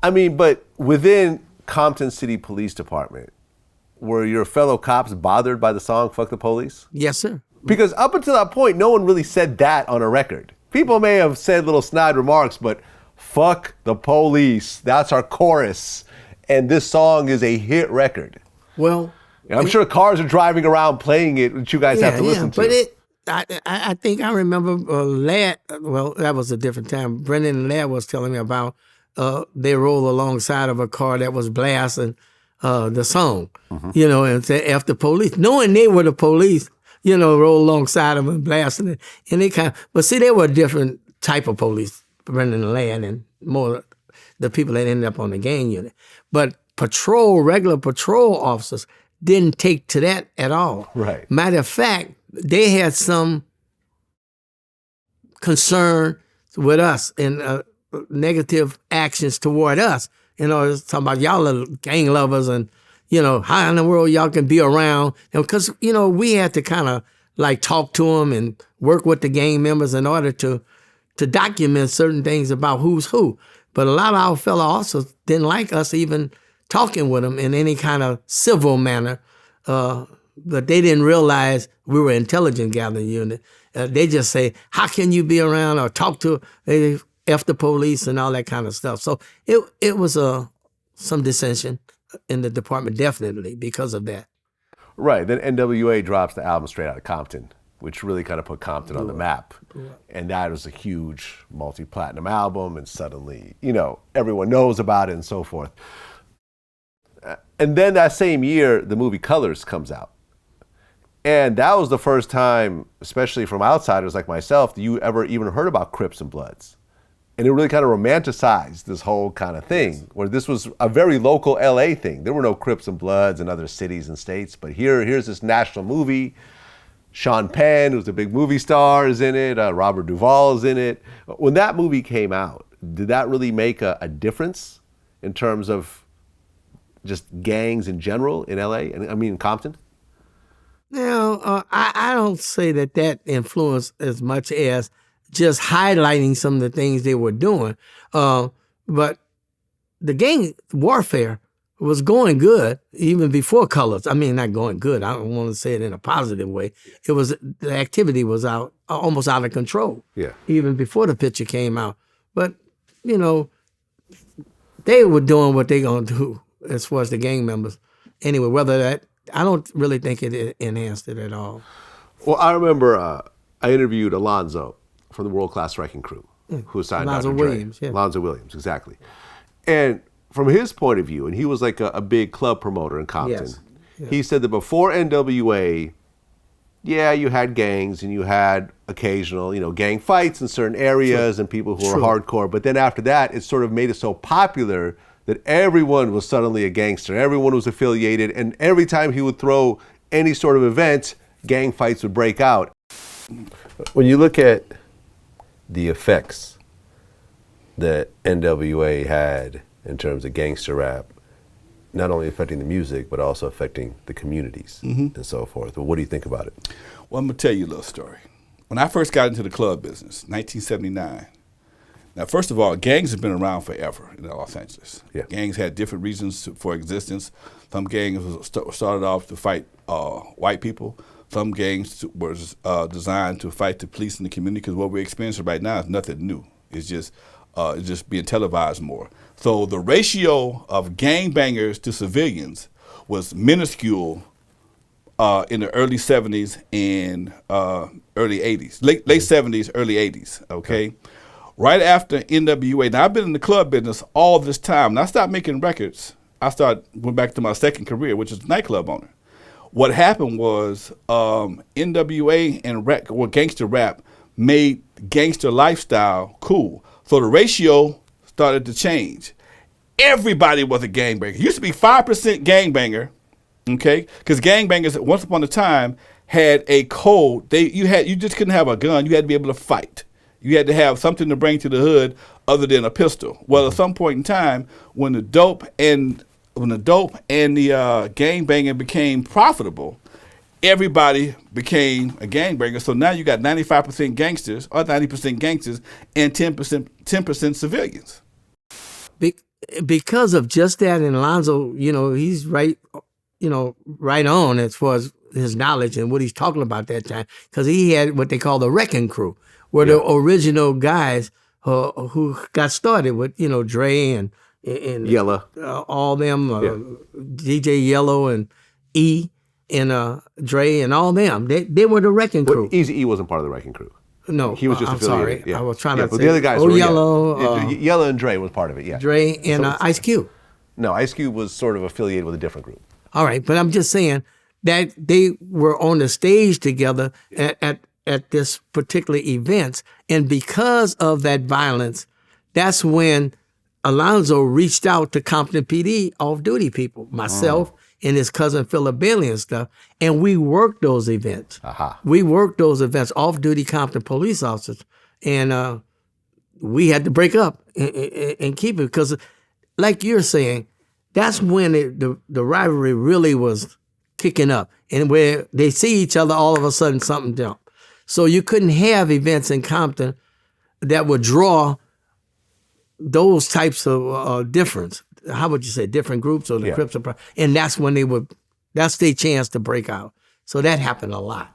I mean, but within Compton City Police Department, were your fellow cops bothered by the song "Fuck the Police"? Yes, sir. Because up until that point, no one really said that on a record. People may have said little snide remarks, but "Fuck the Police," that's our chorus. And this song is a hit record. Well, I'm sure cars are driving around playing it, which you guys have to listen to. But I think I remember Ladd, well, that was a different time. Brendan and Ladd was telling me about they rolled alongside of a car that was blasting the song, and said, "F the police," knowing they were the police, roll alongside them and blasting it. And but see, they were a different type of police, Brendan and Ladd, and more the people that ended up on the gang unit. But regular patrol officers didn't take to that at all. Right. Matter of fact, they had some concern with us and negative actions toward us. It's talking about y'all are gang lovers and, how in the world y'all can be around. Because, we had to kind of like talk to them and work with the gang members in order to document certain things about who's who. But a lot of our fellow officers didn't like us even talking with them in any kind of civil manner. But they didn't realize we were an intelligence gathering unit. They just say, "How can you be around or talk to F the police," and all that kind of stuff. So it was some dissension in the department, definitely, because of that. Right. Then N.W.A. drops the album Straight Outta Compton, which really kind of put Compton on the map. And that was a huge multi-platinum album, and suddenly, everyone knows about it and so forth. And then that same year, the movie Colors comes out. And that was the first time, especially from outsiders like myself, that you ever even heard about Crips and Bloods. And it really kind of romanticized this whole kind of thing, where this was a very local LA thing. There were no Crips and Bloods in other cities and states, but here's this national movie. Sean Penn, who's a big movie star, is in it. Robert Duvall is in it. When that movie came out, did that really make a difference in terms of just gangs in general in LA, and in Compton? I don't say that influenced as much as just highlighting some of the things they were doing. But the gang warfare was going good even before Colors. Not going good. I don't want to say it in a positive way. The activity was almost out of control. Yeah. Even before the picture came out. But, they were doing what they're going to do as far as the gang members. Anyway, I don't really think it enhanced it at all. Well, I remember I interviewed Alonzo from the World Class Wreckin Cru, who signed Alonzo Dr. Dre. Williams, yeah. Alonzo Williams, exactly. And from his point of view, and he was like a big club promoter in Compton, Yes. Yeah. He said that before N.W.A., you had gangs and you had occasional, gang fights in certain areas and people who were hardcore. But then after that, it sort of made it so popular that everyone was suddenly a gangster. Everyone was affiliated. And every time he would throw any sort of event, gang fights would break out. When you look at the effects that N.W.A. had in terms of gangster rap, not only affecting the music, but also affecting the communities and so forth. Well, what do you think about it? Well, I'm going to tell you a little story. When I first got into the club business, 1979, now, first of all, gangs have been around forever in Los Angeles. Yeah. Gangs had different reasons for existence. Some gangs started off to fight white people. Some gangs were designed to fight the police in the community, because what we're experiencing right now is nothing new. It's just being televised more. So the ratio of gangbangers to civilians was minuscule in the early 70s and early 80s, late 70s, early 80s, okay? Right after N.W.A., now I've been in the club business all this time, and I stopped making records. Went back to my second career, which is nightclub owner. What happened was N.W.A. and gangster rap made gangster lifestyle cool. So the ratio started to change. Everybody was a gangbanger. It used to be 5% gangbanger, okay? Because gangbangers, once upon a time, had a code. You just couldn't have a gun. You had to be able to fight. You had to have something to bring to the hood other than a pistol. Well, at some point in time, when the dope and the gangbanging became profitable, everybody became a gangbanger. So now you got 95% gangsters or 90% gangsters and 10% civilians. because of just that, and Alonzo, he's right, right on as far as his knowledge and what he's talking about that time, because he had what they call the Wrecking Crew, were the original guys who got started with, Dre and Yella, all them, DJ Yellow and E and Dre and all them. They were the Wrecking Crew. Eazy-E wasn't part of the Wrecking Crew. No, he was just I'm affiliated. sorry. Yeah. I was trying to say. But the other guys were Yellow. Yella and Dre was part of it. Yeah. Dre and Ice Cube. No, Ice Cube was sort of affiliated with a different group. All right, but I'm just saying that they were on the stage together at this particular events, and because of that violence, that's when Alonzo reached out to Compton PD off-duty people, myself and his cousin Philip Bailey and stuff, and we worked those events. We worked those events, off-duty Compton police officers, and we had to break up and keep it, because like you're saying, that's when the rivalry really was kicking up, and where they see each other, all of a sudden something jump. So you couldn't have events in Compton that would draw those types of difference. How would you say, different groups or the Crips? And that's when that's their chance to break out. So that happened a lot.